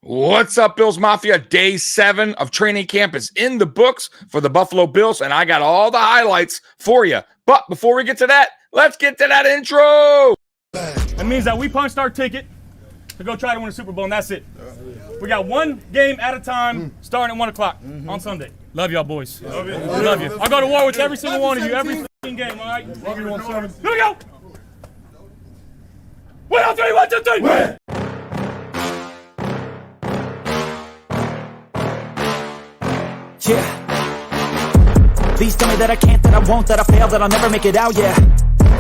What's up, Bills Mafia? Day 7 of training camp is in the books for the Buffalo Bills, and I got all the highlights for you. But before we get to that, let's get to that intro. That means that we punched our ticket to go try to win a Super Bowl, and that's it. We got one game at a time, starting at 1 o'clock on Sunday. Love y'all, boys. Love you. Love you. I'll go to war with every single one of you, every game, all right? Love you, 1-7. Here we go. 1, 2, 3, 1, 2, 3. Win. Yeah. Please tell me that I can't, that I won't, that I fail, that I'll never make it out, yeah.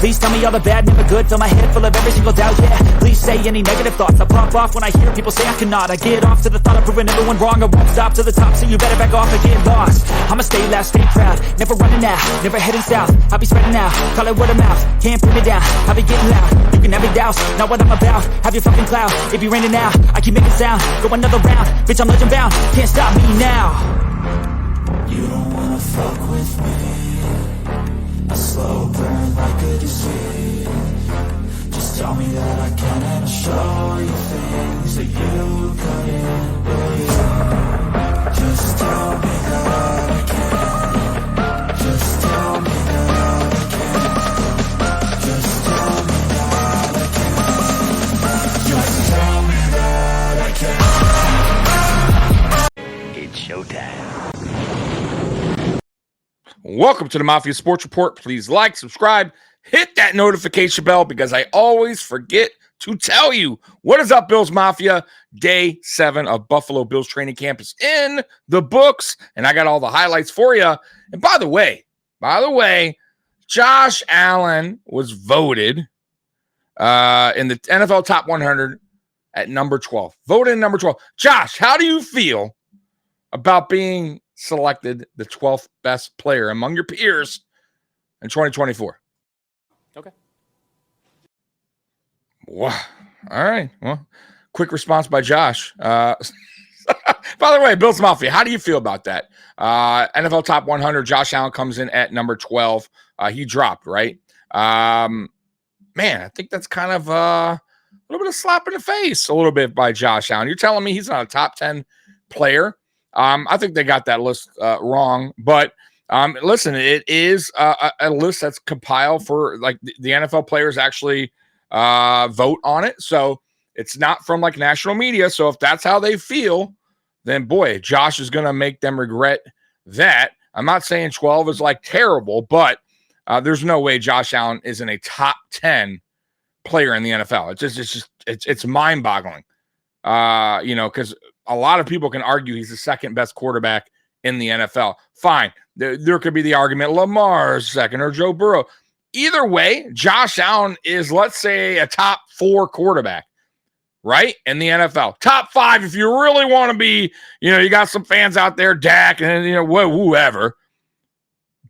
Please tell me all the bad, never good, fill my head full of every single doubt, yeah. Please say any negative thoughts, I pop off when I hear people say I cannot. I get off to the thought of proving everyone wrong, I won't stop to the top, so you better back off and get lost. I'ma stay loud, stay proud, never running out, never heading south. I'll be spreading out, call it word of mouth, can't put me down, I'll be getting loud. You can have it douse, not what I'm about, have your fucking cloud. It be raining now, I keep making sound, go another round, bitch I'm legend bound, can't stop me now. You don't wanna fuck with me, a slow burn like a disease. Just tell me that I can and I'll show you things that you couldn't believe. Just tell me that I can. Just tell me that I can. Just tell me that I can. Just tell me that I can. It's showtime. Welcome to the Mafia Sports Report. Please like, subscribe, hit that notification bell because I always forget to tell you. What is up, Bills Mafia? Day 7 of Buffalo Bills training camp is in the books, and I got all the highlights for you. And by the way, Josh Allen was voted in the NFL Top 100 at number 12. Voted in number 12. Josh, how do you feel about being selected the 12th best player among your peers in 2024? Okay. Wow. All right. Well, quick response by Josh. By the way, Bills Mafia, how do you feel about that? NFL Top 100, Josh Allen comes in at number 12. He dropped, right? Man, I think that's kind of a little bit of slap in the face a little bit by Josh Allen. You're telling me he's not a top 10 player? I think they got that list wrong, but listen, it is a list that's compiled for like the NFL players actually vote on it. So it's not from like national media. So if that's how they feel, then boy, Josh is going to make them regret that. I'm not saying 12 is like terrible, but there's no way Josh Allen isn't a top 10 player in the NFL. It's mind boggling, because a lot of people can argue he's the second best quarterback in the NFL. Fine. There could be the argument Lamar's second or Joe Burrow. Either way, Josh Allen is, let's say, a top 4 quarterback, right? In the NFL. Top 5 if you really want to be, you got some fans out there, Dak and, whoever.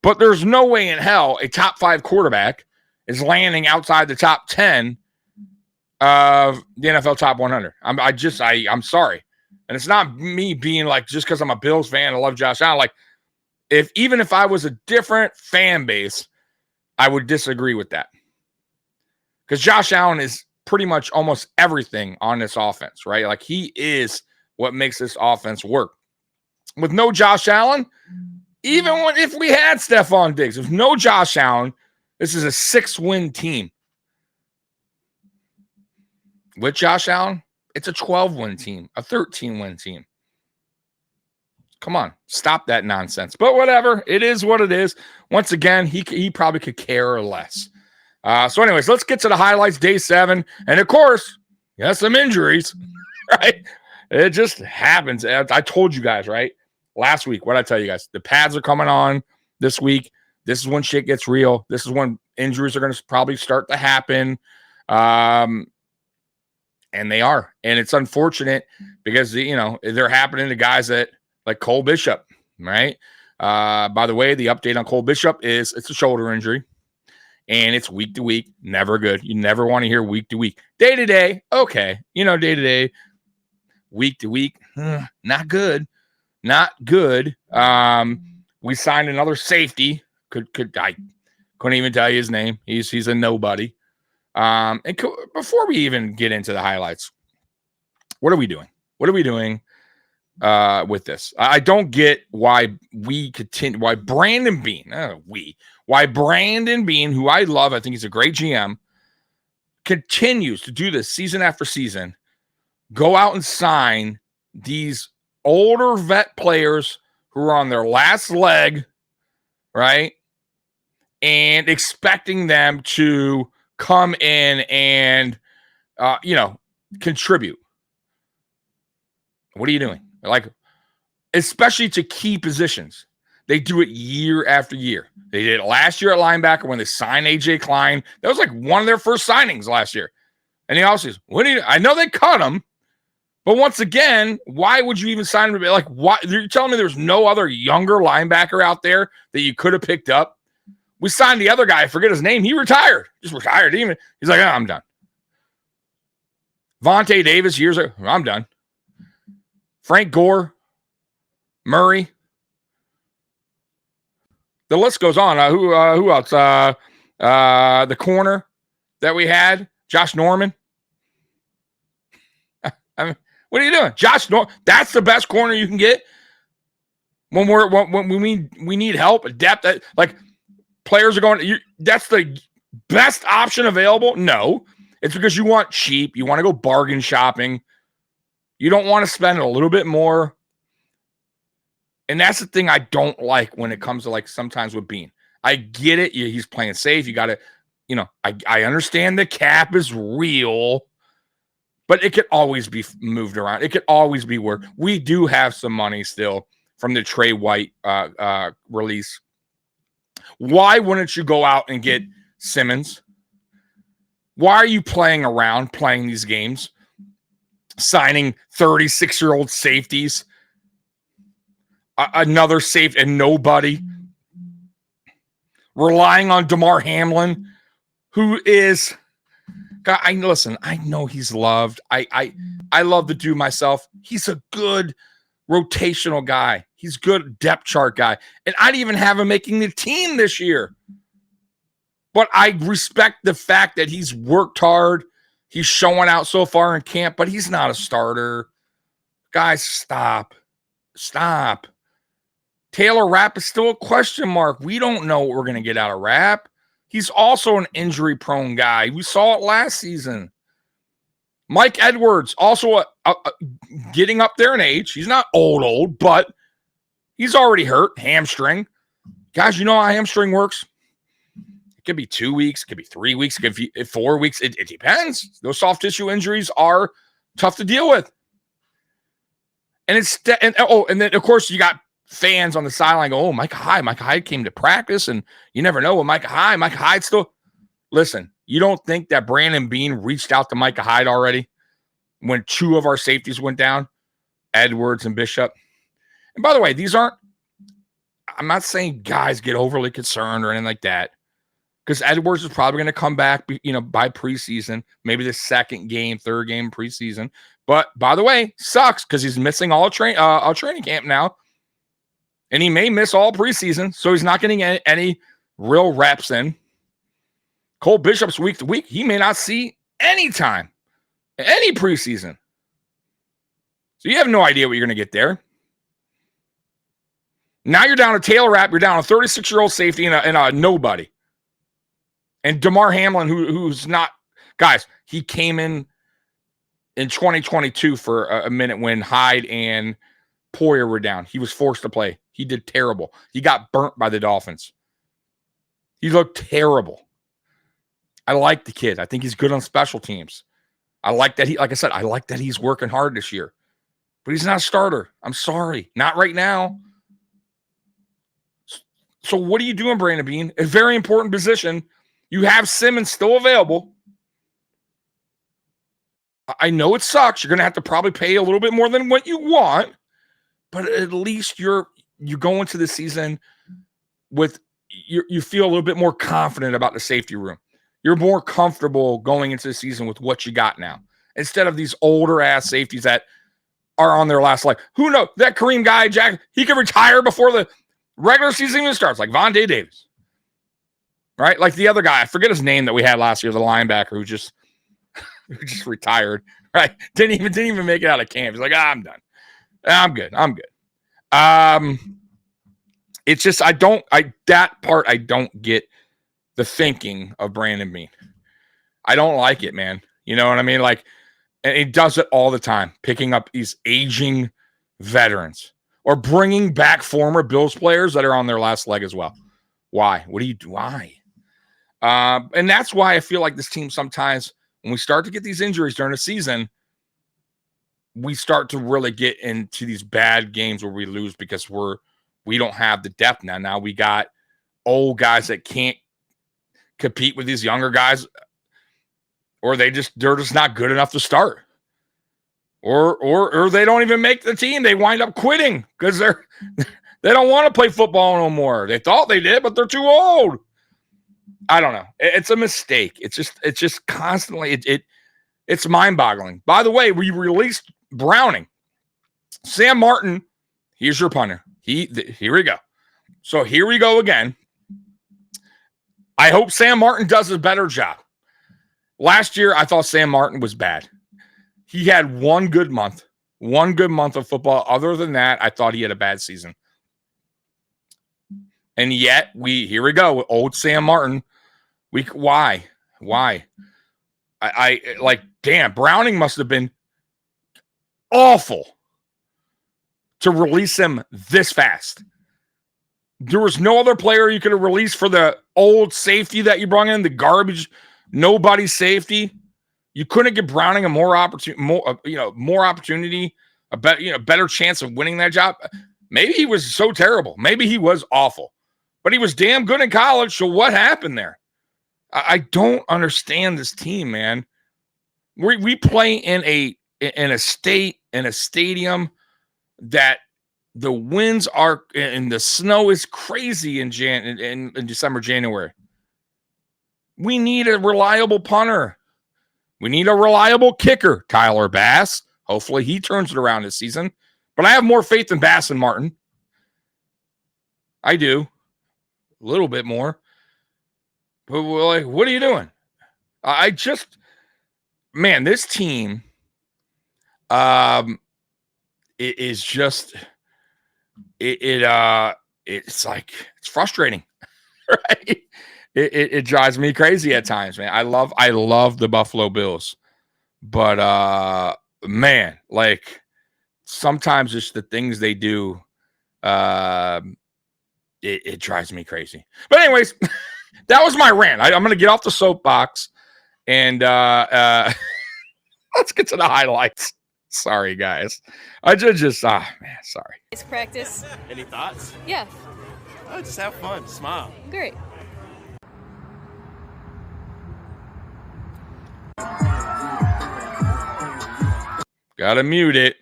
But there's no way in hell a top 5 quarterback is landing outside the top 10 of the NFL Top 100. I'm sorry. And it's not me being like, just because I'm a Bills fan, I love Josh Allen. Like, even if I was a different fan base, I would disagree with that. Because Josh Allen is pretty much almost everything on this offense, right? Like, he is what makes this offense work. With no Josh Allen, even if we had Stephon Diggs, with no Josh Allen, this is a 6-win team. With Josh Allen, it's a 12-win team, a 13-win team. Come on, stop that nonsense. But whatever, it is what it is. Once again, he probably could care less. So anyways, let's get to the highlights, day 7. And of course, some injuries, right? It just happens. I told you guys, right? Last week, what did I tell you guys? The pads are coming on this week. This is when shit gets real. This is when injuries are going to probably start to happen. And they are. And it's unfortunate because, they're happening to guys that like Cole Bishop, right? By the way, the update on Cole Bishop is it's a shoulder injury and it's week to week. Never good. You never want to hear week to week. Day to day, okay. Day to day, week to week, not good. Not good. We signed another safety. I couldn't even tell you his name. He's a nobody. And before we even get into the highlights, what are we doing? What are we doing with this? I don't get why we continue. Why Brandon Beane? Why Brandon Beane, who I love, I think he's a great GM, continues to do this season after season. Go out and sign these older vet players who are on their last leg, right? And expecting them to come in and, contribute. What are you doing? Like, especially to key positions. They do it year after year. They did it last year at linebacker when they signed A.J. Klein. That was like one of their first signings last year. And he also says, I know they cut him, but once again, why would you even sign him? Like, why? You're telling me there's no other younger linebacker out there that you could have picked up? We signed the other guy. I forget his name. He retired. Just retired. He's like, I'm done. Vontae Davis, years ago, I'm done. Frank Gore, Murray. The list goes on. Who else? The corner that we had, Josh Norman. I mean, what are you doing, Josh Norman? That's the best corner you can get when we need help, depth. Like players are going. That's the best option available. No, it's because you want cheap. You want to go bargain shopping. You don't want to spend a little bit more. And that's the thing I don't like when it comes to like sometimes with Beane. I get it. He's playing safe. You got to, I understand the cap is real, but it could always be moved around. It could always be worked. We do have some money still from the Trey White release. Why wouldn't you go out and get Simmons? Why are you playing around, playing these games, signing 36-year-old safeties? Another safe and nobody. Relying on Damar Hamlin, who is, God, I know he's loved. I love the dude myself. He's a good rotational guy. He's good depth chart guy. And I didn't even have him making the team this year. But I respect the fact that he's worked hard. He's showing out so far in camp, but he's not a starter. Guys, stop. Taylor Rapp is still a question mark. We don't know what we're going to get out of Rapp. He's also an injury-prone guy. We saw it last season. Mike Edwards, also getting up there in age. He's not old, but he's already hurt. Hamstring. Guys, you know how hamstring works? It could be 2 weeks. It could be 3 weeks. It could be 4 weeks. It depends. Those soft tissue injuries are tough to deal with. And then, of course, you got fans on the sideline go, Micah Hyde came to practice, and you never know what Micah Hyde still. Listen, you don't think that Brandon Beane reached out to Micah Hyde already when two of our safeties went down, Edwards and Bishop? And by the way, I'm not saying guys get overly concerned or anything like that, because Edwards is probably going to come back, by preseason, maybe the third game preseason. But by the way, sucks because he's missing all training camp now. And he may miss all preseason, so he's not getting any real reps in. Cole Bishop's week to week. He may not see any time, any preseason. So you have no idea what you're going to get there. Now you're down to Taylor Rapp. You're down a 36-year-old safety and a nobody. And Damar Hamlin, who's not – guys, he came in 2022 for a minute when Hyde and Poyer were down. He was forced to play. He did terrible. He got burnt by the Dolphins. He looked terrible. I like the kid. I think he's good on special teams. I like that I like that he's working hard this year. But he's not a starter. I'm sorry. Not right now. So what are you doing, Brandon Beane? A very important position. You have Simmons still available. I know it sucks. You're going to have to probably pay a little bit more than what you want. But at least you're going to the season with you feel a little bit more confident about the safety room. You're more comfortable going into the season with what you got now, instead of these older ass safeties that are on their last leg. Who knows? That Kareem guy, Jack, he could retire before the regular season even starts, like Vontae Davis. Right? Like the other guy, I forget his name that we had last year, the linebacker who just retired. right? Didn't even make it out of camp. He's like, I'm done. I'm good. It's just I don't get the thinking of Brandon Beane. I don't like it, man. You know what I mean? Like, and he does it all the time, picking up these aging veterans or bringing back former Bills players that are on their last leg as well. Why? What do you do? Why? And that's why I feel like this team sometimes, when we start to get these injuries during the season, we start to really get into these bad games where we lose because we don't have the depth now. Now we got old guys that can't compete with these younger guys, or they're just not good enough to start. Or they don't even make the team. They wind up quitting because they don't want to play football no more. They thought they did, but they're too old. I don't know. It's a mistake. It's just constantly it's mind-boggling. By the way, we released Browning. Sam Martin, here's your punter. Here we go. So here we go again. I hope Sam Martin does a better job. Last year, I thought Sam Martin was bad. He had one good month of football. Other than that, I thought he had a bad season. And yet, here we go with old Sam Martin. Why? I like, damn, Browning must have been awful to release him this fast. There was no other player you could have released for the old safety that you brought in, the garbage, nobody safety. You couldn't give Browning a more opportunity, a better chance of winning that job. Maybe he was so terrible. Maybe he was awful, but he was damn good in college. So what happened there? I don't understand this team, man. We play in a stadium that the winds are and the snow is crazy in December, January. We need a reliable punter. We need a reliable kicker, Tyler Bass. Hopefully he turns it around this season. But I have more faith in Bass and Martin. I do. A little bit more. But like, what are you doing? Man, this team it is just it's like it's frustrating, right? It drives me crazy at times, man. I love the Buffalo Bills, but man, like sometimes just the things they do, it drives me crazy. But anyways, that was my rant. I'm going to get off the soapbox and let's get to the highlights. Sorry, guys. Man, sorry. It's practice. Any thoughts? Yeah. Oh, just have fun. Smile. Great. Gotta mute it.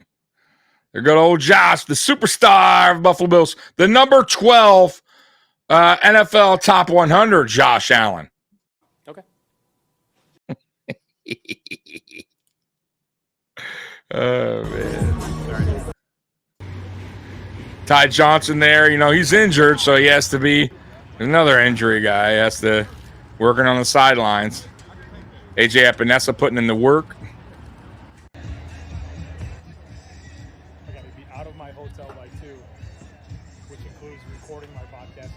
There go old Josh, the superstar of Buffalo Bills, the number 12 NFL top 100, Josh Allen. Okay. Oh, man. Ty Johnson there, he's injured, so he has to be another injury guy. He has to working on the sidelines. AJ Epinesa putting in the work. I gotta be out of my hotel by 2, which includes recording my podcast.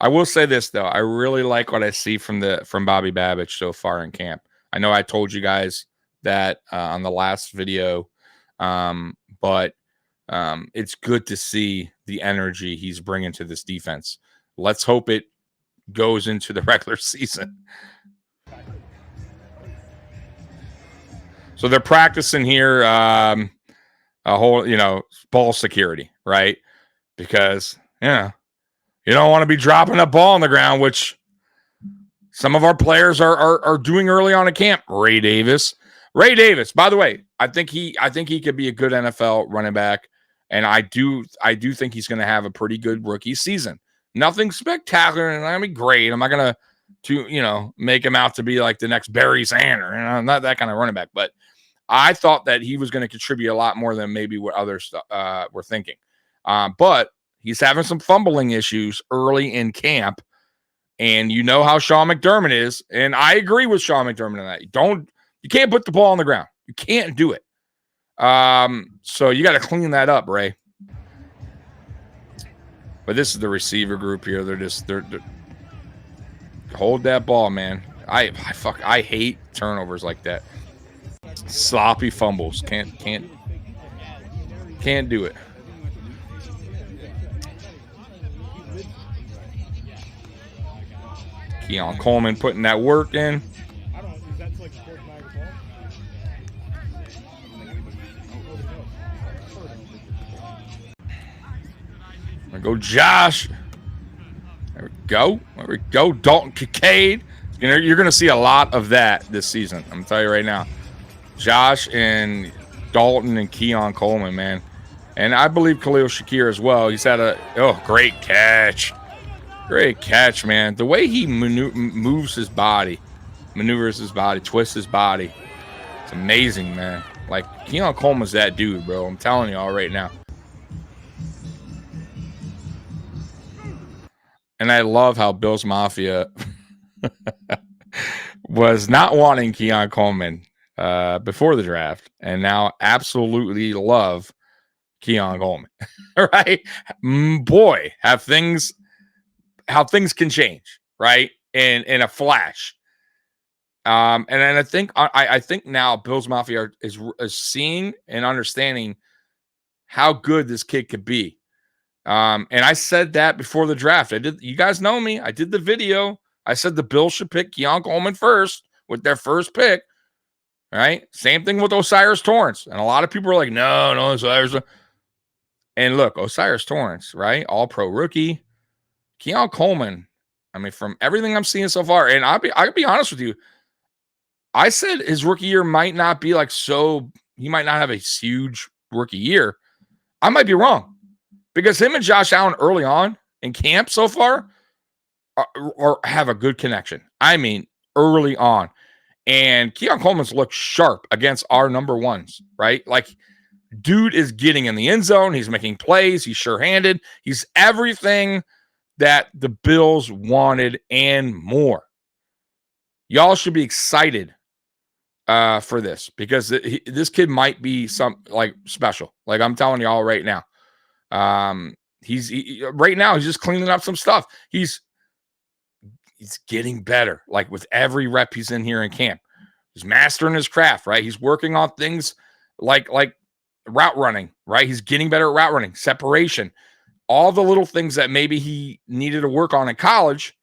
I will say this though, I really like what I see from Bobby Babich so far in camp. I know I told you guys that on the last video, but it's good to see the energy he's bringing to this defense. Let's hope it goes into the regular season. So they're practicing here a whole, ball security, right? Because, you don't want to be dropping a ball on the ground, which some of our players are doing early on in camp. Ray Davis, by the way, I think he could be a good NFL running back. And I do think he's going to have a pretty good rookie season. Nothing spectacular, and I mean, great. I'm not going to make him out to be like the next Barry Sanders, not that kind of running back. But I thought that he was going to contribute a lot more than maybe what others were thinking. But he's having some fumbling issues early in camp, and how Sean McDermott is, and I agree with Sean McDermott on that. You can't put the ball on the ground. You can't do it. So you got to clean that up, Ray. But this is the receiver group here. They're hold that ball, man. I hate turnovers like that. Sloppy fumbles. Can't do it. Keon Coleman putting that work in. There we go, Josh. There we go. There we go. Dalton Kincaid. You're going to see a lot of that this season. I'm going to tell you right now. Josh and Dalton and Keon Coleman, man. And I believe Khalil Shakir as well. He's had great catch. Great catch, man. The way he moves his body, maneuvers his body, twists his body. It's amazing, man. Like, Keon Coleman's that dude, bro. I'm telling you all right now. And I love how Bills Mafia was not wanting Keon Coleman before the draft, and now absolutely love Keon Coleman. Right? Boy, how things can change, right? In a flash. And then I think now Bills Mafia is seeing and understanding how good this kid could be. And I said that before the draft. You guys know me. I did the video. I said the Bills should pick Keon Coleman first with their first pick. Right? Same thing with Osiris Torrance. And a lot of people are like, no, Osiris. And look, Osiris Torrance, right? All-pro rookie. Keon Coleman, I mean, from everything I'm seeing so far, and I'll be honest with you, I said his rookie year might not be he might not have a huge rookie year. I might be wrong. Because him and Josh Allen early on in camp so far have a good connection. I mean, early on. And Keon Coleman's looked sharp against our number ones, right? Like, dude is getting in the end zone. He's making plays. He's sure-handed. He's everything that the Bills wanted and more. Y'all should be excited for this because this kid might be special. Like, I'm telling y'all right now. Right now he's just cleaning up some stuff. He's getting better. Like with every rep he's in here in camp, he's mastering his craft, right? He's working on things like route running, right? He's getting better at route running, separation, all the little things that maybe he needed to work on in college,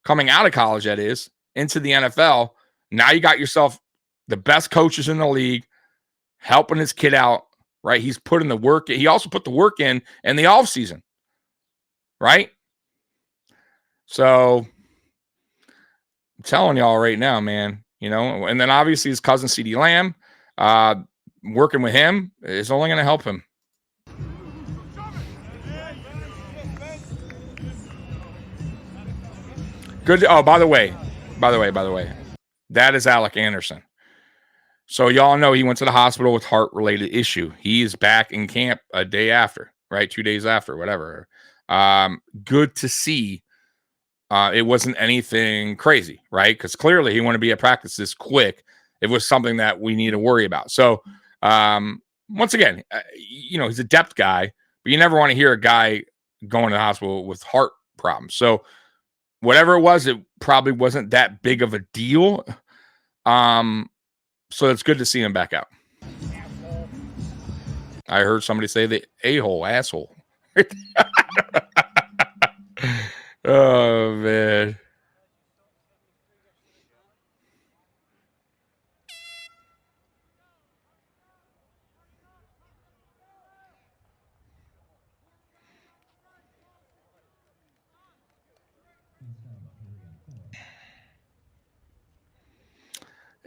coming out of college, that is, into the NFL. Now you got yourself the best coaches in the league helping his kid out. Right, he's putting the work. He also put the work in the offseason, right? So I'm telling y'all right now, man. And then obviously his cousin CeeDee Lamb, working with him is only going to help him. Good. Oh, by the way, that is Alec Anderson. So y'all know he went to the hospital with heart-related issue. He is back in camp a day after, right? 2 days after, whatever. Good to see. It wasn't anything crazy, right? Because clearly he wanted to be at practice this quick. It was something that we need to worry about. So once again, he's a depth guy, but you never want to hear a guy going to the hospital with heart problems. So whatever it was, it probably wasn't that big of a deal. So it's good to see him back out. I heard somebody say the a-hole, asshole. Oh, man.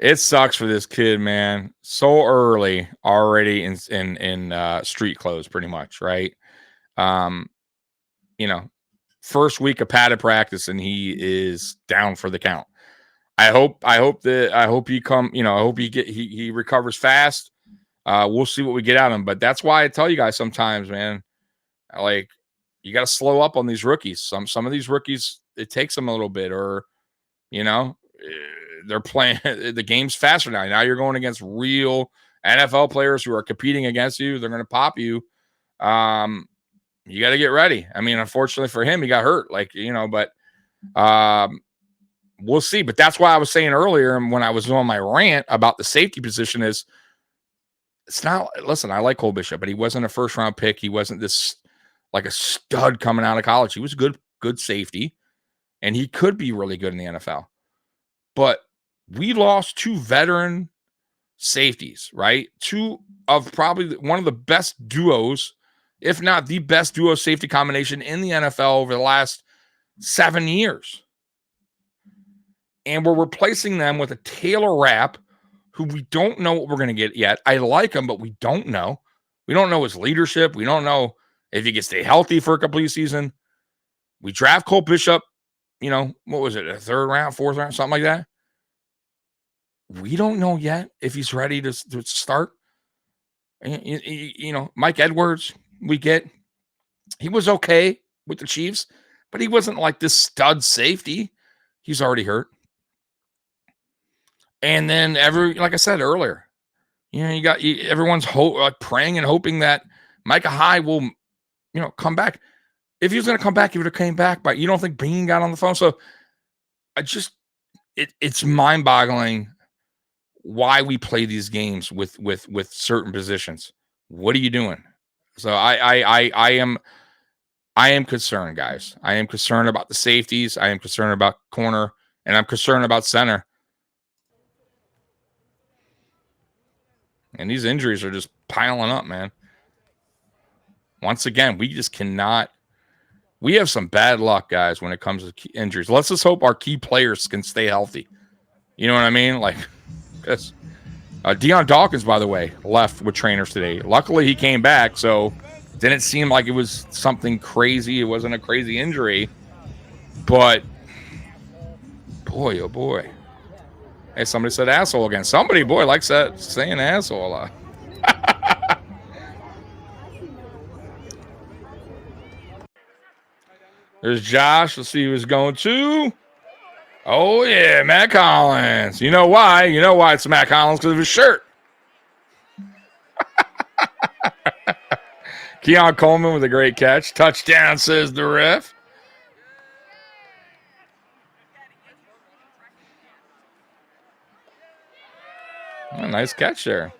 It sucks for this kid, man. So early already in street clothes, pretty much, right? First week of padded practice, and he is down for the count. I hope he recovers fast. We'll see what we get out of him. But that's why I tell you guys sometimes, man, like you got to slow up on these rookies. Some of these rookies, it takes them a little bit, or they're playing the game's faster now. Now you're going against real NFL players who are competing against you, they're going to pop you. You got to get ready. I mean, unfortunately for him, he got hurt. Like, but we'll see. But that's why I was saying earlier when I was on my rant about the safety position is it's not. Listen, I like Cole Bishop, but he wasn't a first round pick. He wasn't this like a stud coming out of college. He was good safety, and he could be really good in the NFL. But we lost 2 veteran safeties, right? 2 of probably one of the best duos, if not the best duo safety combination in the NFL over the last 7 years. And we're replacing them with a Taylor Rapp, who we don't know what we're going to get yet. I like him, but we don't know. We don't know his leadership. We don't know if he can stay healthy for a complete season. We draft Cole Bishop, what was it, a 3rd round, 4th round, something like that. We don't know yet if he's ready to start. Mike Edwards, he was okay with the Chiefs, but he wasn't like this stud safety. He's already hurt. And then like I said earlier, you got everyone's praying and hoping that Micah Hyde will, come back. If he was going to come back, he would have came back. But you don't think Bean got on the phone? So it's mind-boggling why we play these games with certain positions. What are you doing? So I am concerned, guys. I am concerned about the safeties. I am concerned about corner, and I'm concerned about center. And these injuries are just piling up, man. Once again, we just cannot. We have some bad luck, guys, when it comes to injuries. Let's just hope our key players can stay healthy. You know what I mean? Like, because Deion Dawkins, by the way, left with trainers today. Luckily, he came back, so it didn't seem like it was something crazy. It wasn't a crazy injury. But, boy, oh, boy. Hey, somebody said asshole again. Somebody, boy, likes that saying asshole a lot. There's Josh. Let's see who he's going to. Oh, yeah, Matt Collins. You know why? You know why it's Matt Collins? Because of his shirt. Keon Coleman with a great catch. Touchdown, says the ref. Oh, nice catch there.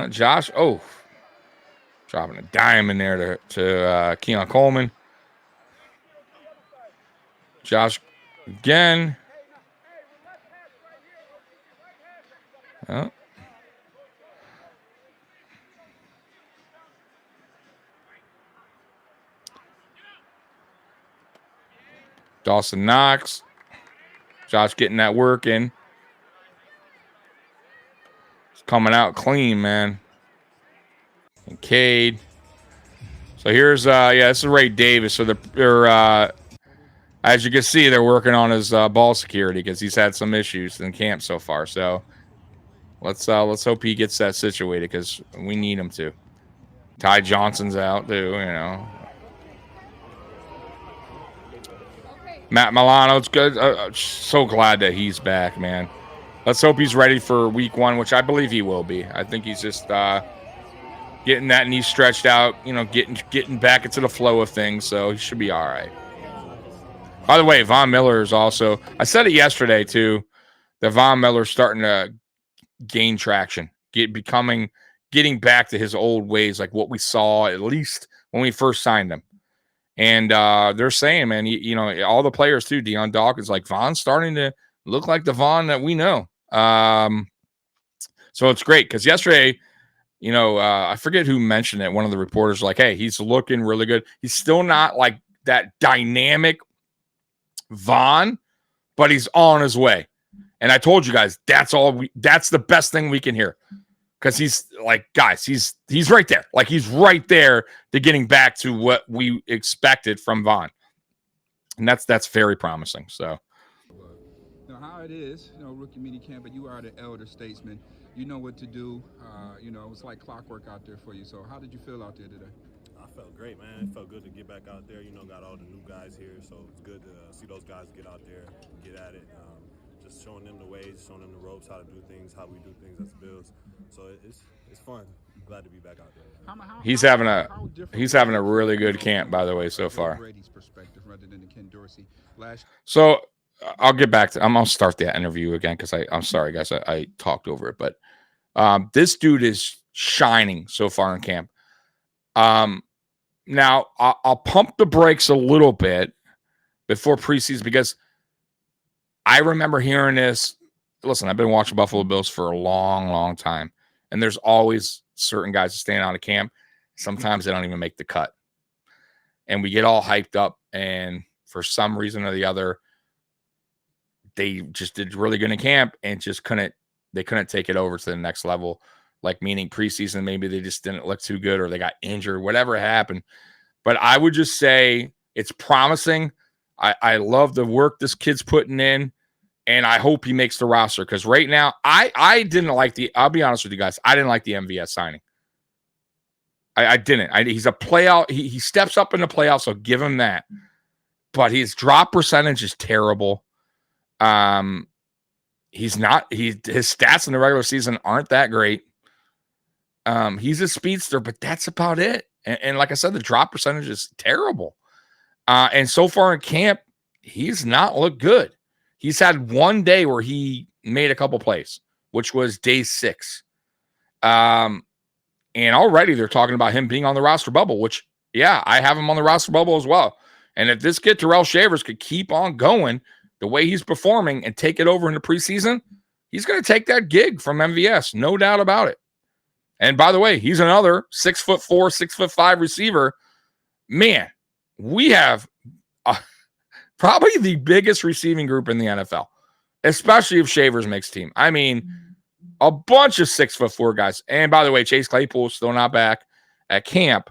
Josh, dropping a dime in there to Keon Coleman. Josh again. Oh. Dawson Knox. Josh getting that work in. It's coming out clean, man. And Cade. So here's this is Ray Davis. So they're as you can see, they're working on his ball security because he's had some issues in camp so far. So let's hope he gets that situated because we need him to. Ty Johnson's out too, Matt Milano's good. So glad that he's back, man. Let's hope he's ready for week 1, which I believe he will be. I think he's just getting that knee stretched out, getting back into the flow of things. So he should be all right. By the way, Von Miller is also, I said it yesterday too, that Von Miller's starting to gain traction, getting back to his old ways, like what we saw at least when we first signed him. And they're saying, man, all the players too, Deion Dawkins, like Von's starting to look like the Von that we know. So it's great because yesterday, I forget who mentioned it. One of the reporters was like, hey, he's looking really good. He's still not like that dynamic Von, but he's on his way. And I told you guys, that's the best thing we can hear. Because he's like, guys, he's right there. Like he's right there to getting back to what we expected from Von. And that's very promising. So how it is, rookie mini camp, but you are the elder statesman. You know what to do. It was like clockwork out there for you. So how did you feel out there today? I felt great, man. It felt good to get back out there. Got all the new guys here, so it's good to see those guys get out there, get at it. just showing them the ways, showing them the ropes, how to do things, how we do things as Bills. So it's fun. Glad to be back out there. He's having a really good camp, by the way, so far. So I'll get back to. I'm gonna start that interview again because I'm sorry, guys, I talked over it, but this dude is shining so far in camp. Now I'll pump the brakes a little bit before preseason because I remember hearing this. Listen, I've been watching Buffalo Bills for a long, long time, and there's always certain guys that stand out of camp. Sometimes they don't even make the cut, and we get all hyped up, and for some reason or the other, they just did really good in camp and just couldn't take it over to the next level. Like meaning preseason, maybe they just didn't look too good or they got injured, whatever happened. But I would just say it's promising. I love the work this kid's putting in, and I hope he makes the roster because right now I didn't like I'll be honest with you guys, I didn't like the MVS signing. I didn't. He's a playout. He steps up in the playoffs, so give him that. But his drop percentage is terrible. His stats in the regular season aren't that great. He's a speedster, but that's about it. And like I said, the drop percentage is terrible. And so far in camp, he's not looked good. He's had one day where he made a couple plays, which was day 6. And already they're talking about him being on the roster bubble, which, yeah, I have him on the roster bubble as well. And if this kid, Terrell Shavers, could keep on going the way he's performing and take it over in the preseason, he's going to take that gig from MVS, no doubt about it. And by the way, he's another 6'4", 6'5" receiver. Man, we have probably the biggest receiving group in the NFL, especially if Shavers makes team. I mean, a bunch of 6'4" guys. And by the way, Chase Claypool is still not back at camp.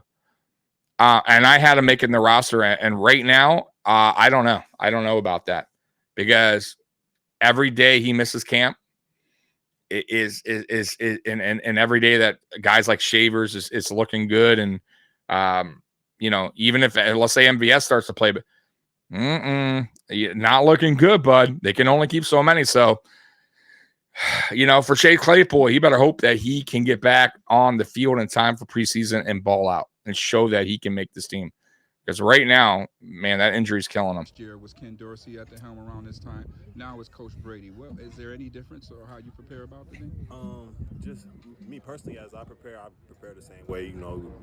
And I had him making the roster. And right now, I don't know. I don't know about that because every day he misses camp is every day that guys like Shavers is looking good. And, even if, let's say MVS starts to play, but not looking good, bud. They can only keep so many. So, for Chase Claypool, he better hope that he can get back on the field in time for preseason and ball out and show that he can make this team. Because right now, man, that injury is killing him. Last year was Ken Dorsey at the helm around this time. Now it's Coach Brady. Well, is there any difference or how you prepare about the game? Just me personally, as I prepare the same way.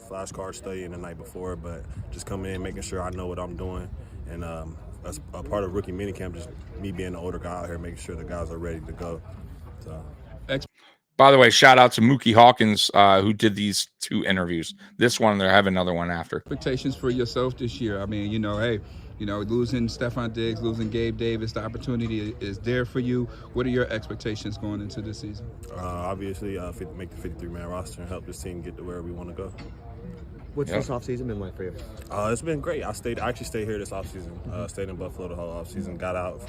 Flashcard studying the night before, but just coming in, making sure I know what I'm doing. And as a part of rookie minicamp, just me being the older guy out here, making sure the guys are ready to go. So. By the way, shout out to Muki Hawkins, who did these 2 interviews. This one, they'll have another one after. Expectations for yourself this year. I mean, losing Stephon Diggs, losing Gabe Davis, the opportunity is there for you. What are your expectations going into this season? Obviously, make the 53-man roster and help this team get to where we want to go. What's this offseason been like for you? It's been great. I actually stayed here this offseason. Stayed in Buffalo the whole offseason. Got out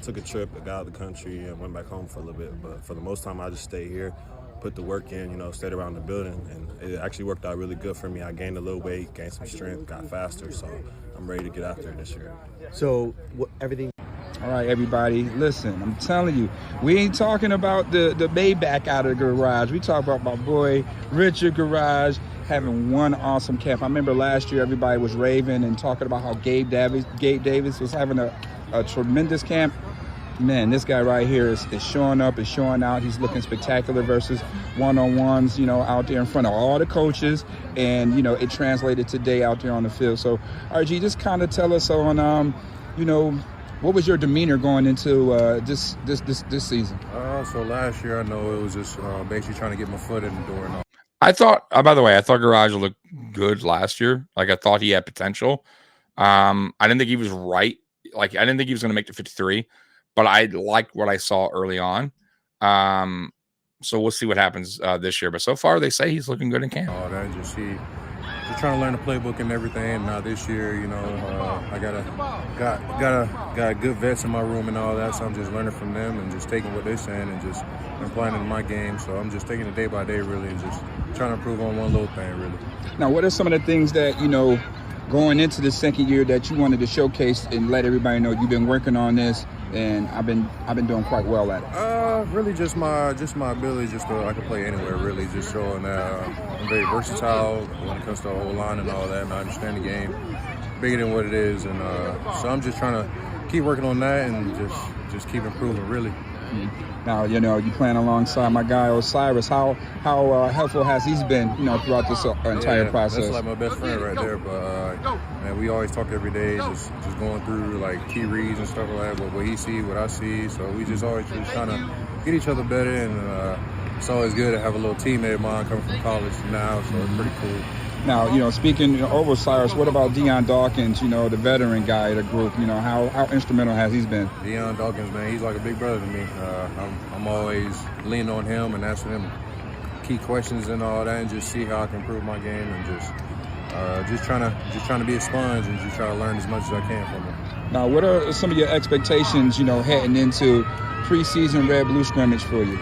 took a trip, got out of the country, and went back home for a little bit. But for the most time, I just stayed here, put the work in, stayed around the building, and it actually worked out really good for me. I gained a little weight, gained some strength, got faster, so I'm ready to get out there this year. So everything. All right, everybody, listen, I'm telling you, we ain't talking about the Maybach out of the garage. We talk about my boy Richard Garage having one awesome camp. I remember last year everybody was raving and talking about how Gabe Davis was having a tremendous camp. Man, this guy right here is showing up, is showing out. He's looking spectacular versus one-on-ones, out there in front of all the coaches. And, it translated today out there on the field. So, RG, just kind of tell us on, what was your demeanor going into this season? So last year, I know it was just basically trying to get my foot in the door. And all. I thought Garage looked good last year. Like, I thought he had potential. I didn't think he was right. Like, I didn't think he was going to make the 53. But I liked what I saw early on. So we'll see what happens this year. But so far, they say he's looking good in camp. Just trying to learn the playbook and everything. Now this year, I got good vets in my room and all that. So I'm just learning from them and just taking what they're saying and just applying it in my game. So I'm just taking it day by day, really, and just trying to improve on one little thing, really. Now, what are some of the things that, going into the second year that you wanted to showcase and let everybody know you've been working on this and I've been doing quite well at it. Really just my ability, I can play anywhere really, just showing that I'm very versatile when it comes to the whole line and all that, and I understand the game bigger than what it is, and so I'm just trying to keep working on that and just keep improving really. Now, you playing alongside my guy Osiris. How helpful has he been, throughout this entire process? That's like my best friend right there. But man, we always talk every day, just going through like key reads and stuff like that. What he see, what I see. So we just always just trying to get each other better, and it's always good to have a little teammate of mine coming from college now. So it's pretty cool. Now, speaking of Osiris, what about Deion Dawkins, the veteran guy of the group? How instrumental has he been? Deion Dawkins, man, he's like a big brother to me. I'm always leaning on him and asking him key questions and all that, and just see how I can improve my game, and just trying to be a sponge and just try to learn as much as I can from him. Now, what are some of your expectations, heading into preseason Red Blue scrimmage for you?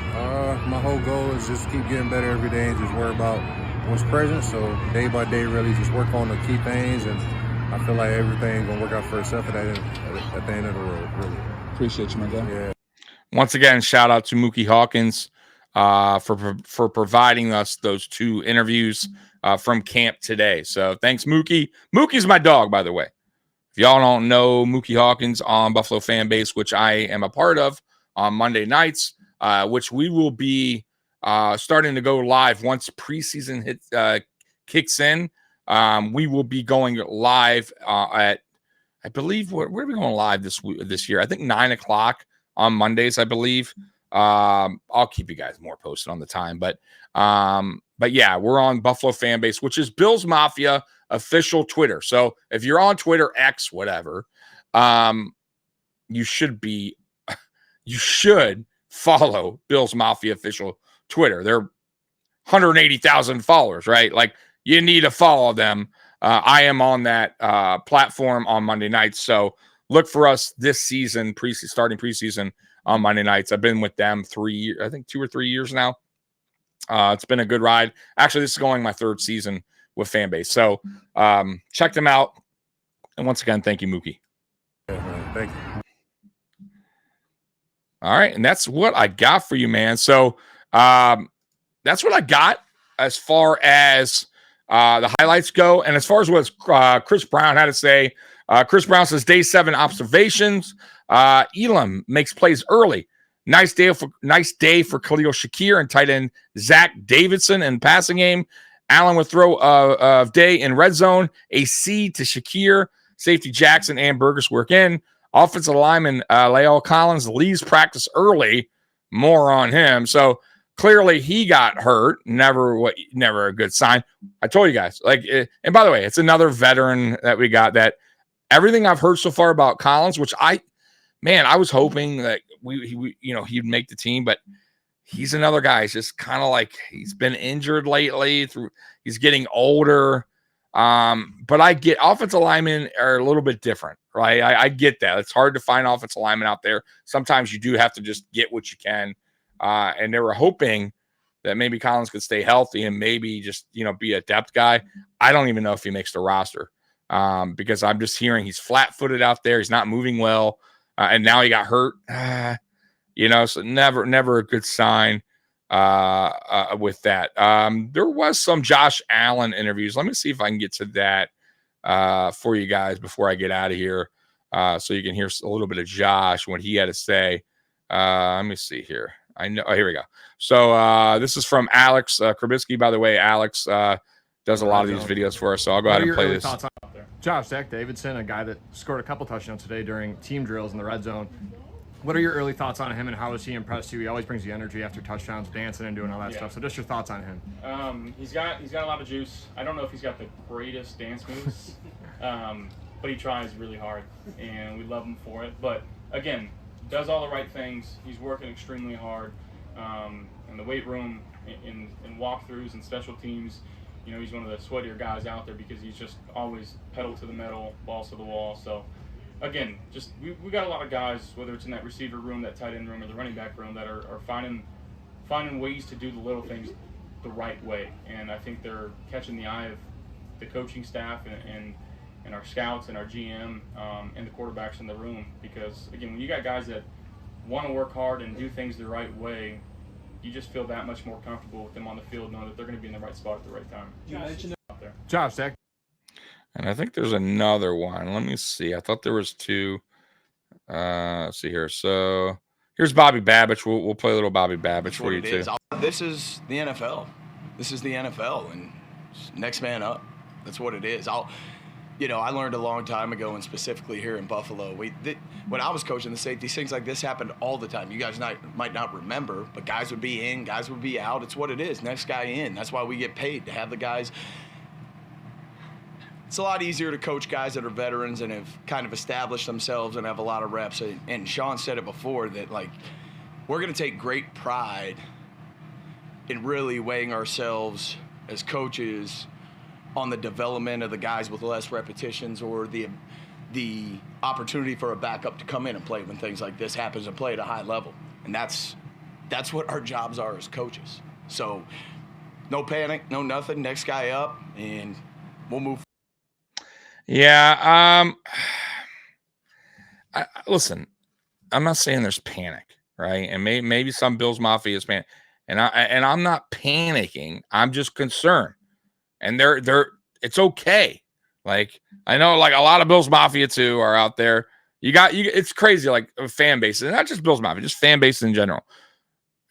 My whole goal is just keep getting better every day and just worry about what's present. So day by day, really just work on the key things, and I feel like everything gonna work out for itself at the end of the road. Really appreciate you, my guy. Yeah. Once again, shout out to Muki Hawkins for providing us those 2 interviews from camp today. So thanks, Muki. Muki's my dog, by the way. If y'all don't know Muki Hawkins on Buffalo Fan Base, which I am a part of on Monday nights, which we will be starting to go live once preseason kicks in. We will be going live at, I believe, where are we going live this year? I think 9:00 on Mondays, I believe. I'll keep you guys more posted on the time, but yeah, we're on Buffalo Fan Base, which is Bills Mafia official Twitter. So if you're on Twitter, X, whatever, you should follow Bills Mafia official Twitter. They're 180,000 followers, right? Like, you need to follow them. I am on that platform on Monday nights. So look for us this season, starting preseason on Monday nights. I've been with them 3 years, I think 2 or 3 years now. It's been a good ride. Actually, this is going my 3rd season with Fanbase. So check them out. And once again, thank you, Muki. Yeah, man, thank you. All right. And that's what I got for you, man. So that's what I got as far as the highlights go. And as far as what Chris Brown had to say, Chris Brown says day 7 observations. Elam makes plays early. Nice day for Khalil Shakir and tight end Zach Davidson in passing game. Allen with throw of day in red zone. A C to Shakir. Safety Jackson and Burgess work in. Offensive lineman Lael Collins leaves practice early. More on him. So clearly he got hurt. Never a good sign. I told you guys. And by the way, it's another veteran that we got. That everything I've heard so far about Collins, which I was hoping that he'd make the team, but he's another guy. He's just kind of like, he's been injured lately. He's getting older. But I get offensive linemen are a little bit different, right? I get that. It's hard to find offensive linemen out there. Sometimes you do have to just get what you can. And they were hoping that maybe Collins could stay healthy and maybe just, be a depth guy. I don't even know if he makes the roster because I'm just hearing he's flat-footed out there. He's not moving well. And now he got hurt, so never a good sign with that. There was some Josh Allen interviews. Let me see if I can get to that for you guys before I get out of here so you can hear a little bit of Josh, what he had to say. Let me see here. I know. Oh, here we go. So this is from Alex Brasky. By the way, Alex does a lot of these videos for us, so I'll go ahead and play this. Josh, Zach Davidson, a guy that scored a couple touchdowns today during team drills in the red zone. What are your early thoughts on him, and how has he impressed you? He always brings you energy after touchdowns, dancing and doing all that stuff. So just your thoughts on him. He's got a lot of juice. I don't know if he's got the greatest dance moves, but he tries really hard, and we love him for it. But again, does all the right things. He's working extremely hard in the weight room, in walkthroughs and special teams. He's one of the sweatier guys out there because he's just always pedal to the metal, balls to the wall. So, again, just we got a lot of guys, whether it's in that receiver room, that tight end room, or the running back room, that are finding ways to do the little things the right way. And I think they're catching the eye of the coaching staff and and our scouts and our GM and the quarterbacks in the room. Because again, when you got guys that want to work hard and do things the right way, you just feel that much more comfortable with them on the field, knowing that they're going to be in the right spot at the right time. You mentioned out there. Josh, Zach. And I think there's another one. Let me see. I thought there was two. Let's see here. So here's Bobby Babbage. We'll play a little Bobby Babbage for you too. This is the NFL. This is the NFL, and next man up. That's what it is. I learned a long time ago, and specifically here in Buffalo, when I was coaching the safeties, things like this happened all the time. You guys might not remember, but guys would be in, guys would be out. It's what it is. Next guy in. That's why we get paid, to have the guys. It's a lot easier to coach guys that are veterans and have kind of established themselves and have a lot of reps. And Sean said it before that, like, we're going to take great pride in really weighing ourselves as coaches on the development of the guys with less repetitions, or the opportunity for a backup to come in and play when things like this happens and play at a high level. And that's what our jobs are as coaches. So no panic, no nothing. Next guy up, and we'll move. Yeah. Listen, I'm not saying there's panic, right? And maybe some Bills Mafia is panic, and I'm not panicking. I'm just concerned. And it's okay. Like, I know, like, a lot of Bills Mafia too are out there. It's crazy, like, fan bases, not just Bills Mafia, just fan bases in general.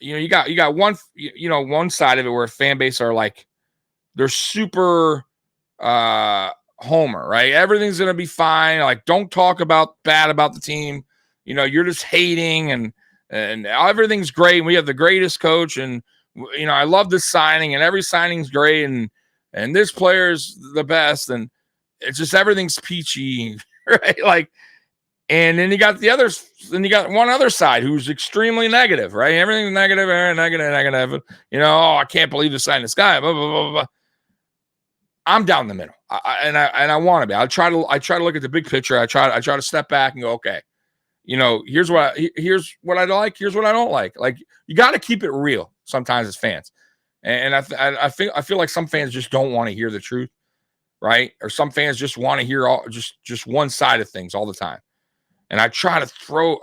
You got one, one side of it where fan base are like, they're super homer, right? Everything's gonna be fine. Like, don't talk bad about the team. You're just hating, and everything's great. We have the greatest coach, and I love this signing, and every signing's great, and this player's the best, and it's just everything's peachy, right? Like, and then you got one other side who's extremely negative, right? Everything's negative. I can't believe they signed this guy. Blah, blah, blah, blah. I'm down the middle, I want to be. I try to look at the big picture. I try to step back and go, okay, here's what I like. Here's what I don't like. Like, you got to keep it real sometimes as fans. And I feel like some fans just don't want to hear the truth, right? Or some fans just want to hear just one side of things all the time. And I try to throw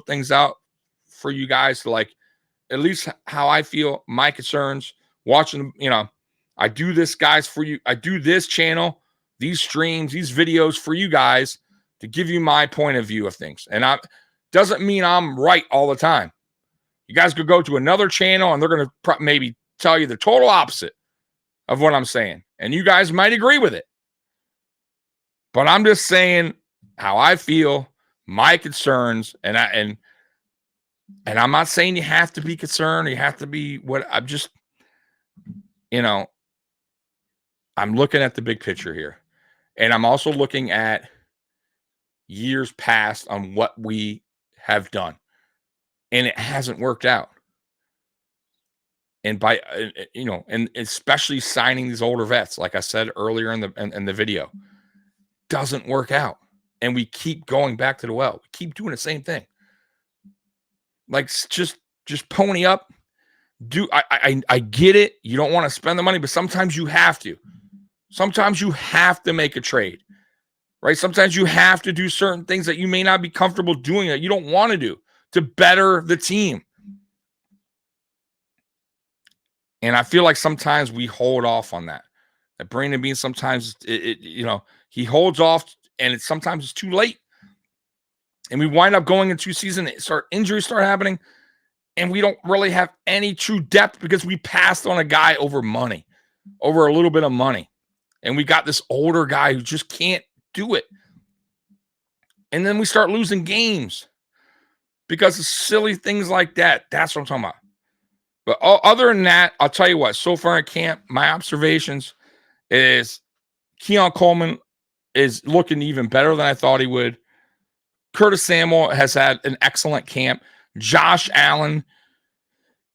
things out for you guys to, like, at least how I feel, my concerns, watching, I do this, guys, for you. I do this channel, these streams, these videos for you guys to give you my point of view of things. And doesn't mean I'm right all the time. You guys could go to another channel and they're going to maybe tell you the total opposite of what I'm saying. And you guys might agree with it. But I'm just saying how I feel, my concerns, and I'm not saying you have to be concerned or you have to be what. I'm just, I'm looking at the big picture here. And I'm also looking at years past on what we have done. And it hasn't worked out. And and especially signing these older vets, like I said earlier in the video, doesn't work out. And we keep going back to the well. We keep doing the same thing. Like, just pony up. I get it. You don't want to spend the money, but sometimes you have to. Sometimes you have to make a trade, right? Sometimes you have to do certain things that you may not be comfortable doing that you don't want to do to better the team. And I feel like sometimes we hold off on that. That Brandon Beane, sometimes he holds off, and sometimes it's too late. And we wind up going into season, injuries start happening, and we don't really have any true depth because we passed on a guy over a little bit of money. And we got this older guy who just can't do it. And then we start losing games because of silly things like that. That's what I'm talking about. But other than that, I'll tell you what, so far in camp, my observations is Keon Coleman is looking even better than I thought he would. Curtis Samuel has had an excellent camp. Josh Allen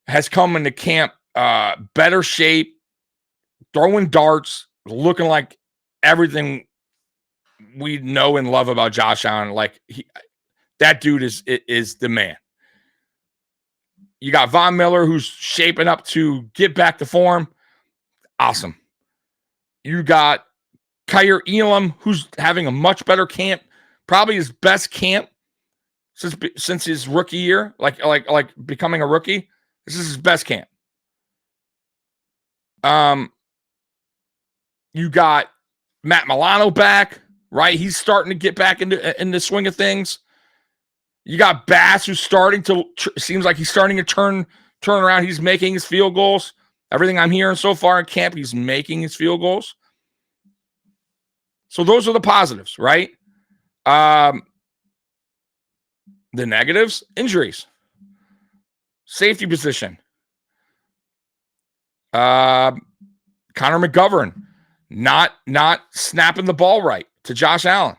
has come into camp better shape, throwing darts, looking like everything we know and love about Josh Allen. Like, that dude is the man. You got Von Miller, who's shaping up to get back to form. Awesome. You got Kyer Elam, who's having a much better camp, probably his best camp since his rookie year, like becoming a rookie. This is his best camp. You got Matt Milano back, right? He's starting to get back into the swing of things. You got Bass, who's seems like he's starting to turn around. He's making his field goals. Everything I'm hearing so far in camp, he's making his field goals. So those are the positives, right? The negatives, injuries, safety position. Connor McGovern not snapping the ball right to Josh Allen.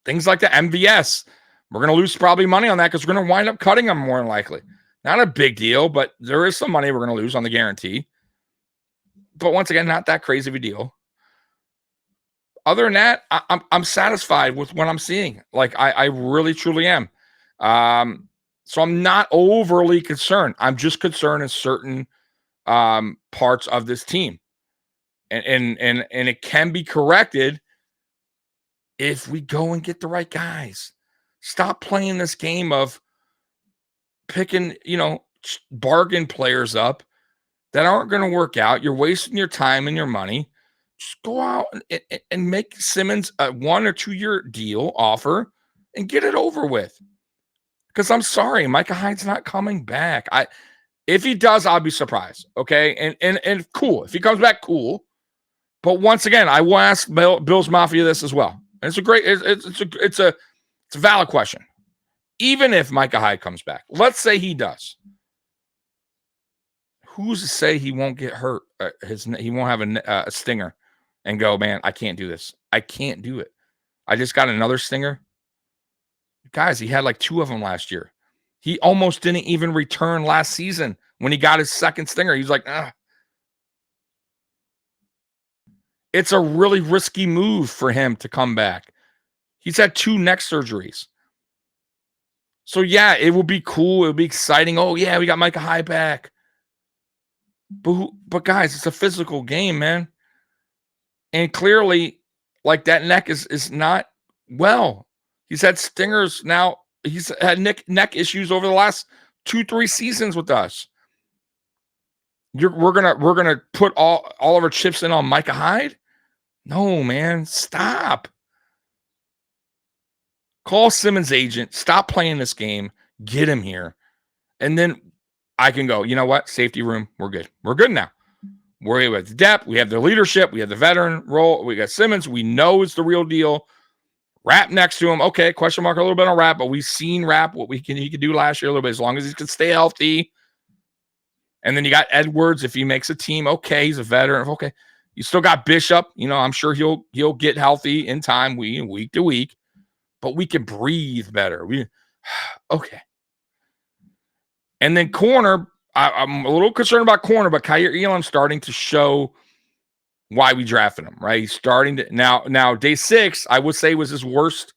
Things like the MVS. We're going to lose probably money on that because we're going to wind up cutting them more than likely. Not a big deal, but there is some money we're going to lose on the guarantee. But once again, not that crazy of a deal. Other than that, I'm satisfied with what I'm seeing. Like I really truly am. So I'm not overly concerned. I'm just concerned in certain parts of this team, and it can be corrected if we go and get the right guys. Stop playing this game of picking, bargain players up that aren't going to work out. You're wasting your time and your money. Just go out and make Simmons a 1 or 2 year deal offer and get it over with. Because I'm sorry, Micah Hyde's not coming back. If he does, I'll be surprised. Okay, and cool. If he comes back, cool. But once again, I will ask Bills Mafia this as well. And it's a valid question. Even if Micah Hyde comes back, let's say he does. Who's to say he won't get hurt? He won't have a stinger and go, man, I can't do this. I can't do it. I just got another stinger. Guys, he had like 2 of them last year. He almost didn't even return last season when he got his second stinger. He was like, It's a really risky move for him to come back. He's had 2 neck surgeries. So, yeah, it will be cool. It will be exciting. Oh, yeah, we got Micah Hyde back. But guys, it's a physical game, man. And clearly, like, that neck is not well. He's had stingers now. He's had neck issues over the last 2-3 seasons with us. We're gonna put all of our chips in on Micah Hyde? No, man, stop. Call Simmons' agent. Stop playing this game. Get him here, and then I can go. You know what? Safety room. We're good. We're good now. We're with the depth. We have the leadership. We have the veteran role. We got Simmons. We know it's the real deal. Rap next to him. Okay, question mark a little bit on Rap, but we've seen Rap what he could do last year a little bit as long as he can stay healthy. And then you got Edwards if he makes a team. Okay, he's a veteran. Okay, you still got Bishop. I'm sure he'll get healthy in time, week to week. But we can breathe better. Okay. And then corner, I'm a little concerned about corner, but Kyer Elam's starting to show why we drafted him, right? He's starting to now day 6, I would say, was his worst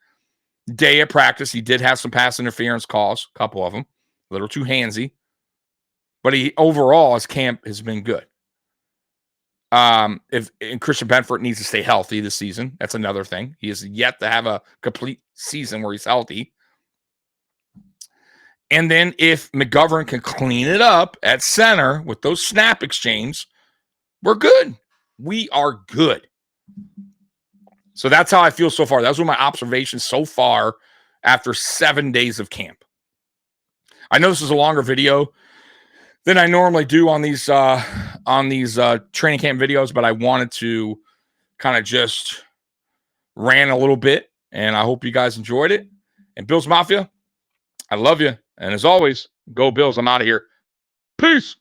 day at practice. He did have some pass interference calls, a couple of them, a little too handsy, but overall his camp has been good. And Christian Benford needs to stay healthy this season. That's another thing. He is yet to have a complete season where he's healthy. And then if McGovern can clean it up at center with those snap exchanges, we're good. We are good. So that's how I feel so far. Those were my observations so far after 7 days of camp. I know this is a longer video than I normally do on these training camp videos, but I wanted to kind of just rant a little bit, and I hope you guys enjoyed it. And Bills Mafia, I love you. And as always, go Bills. I'm out of here. Peace.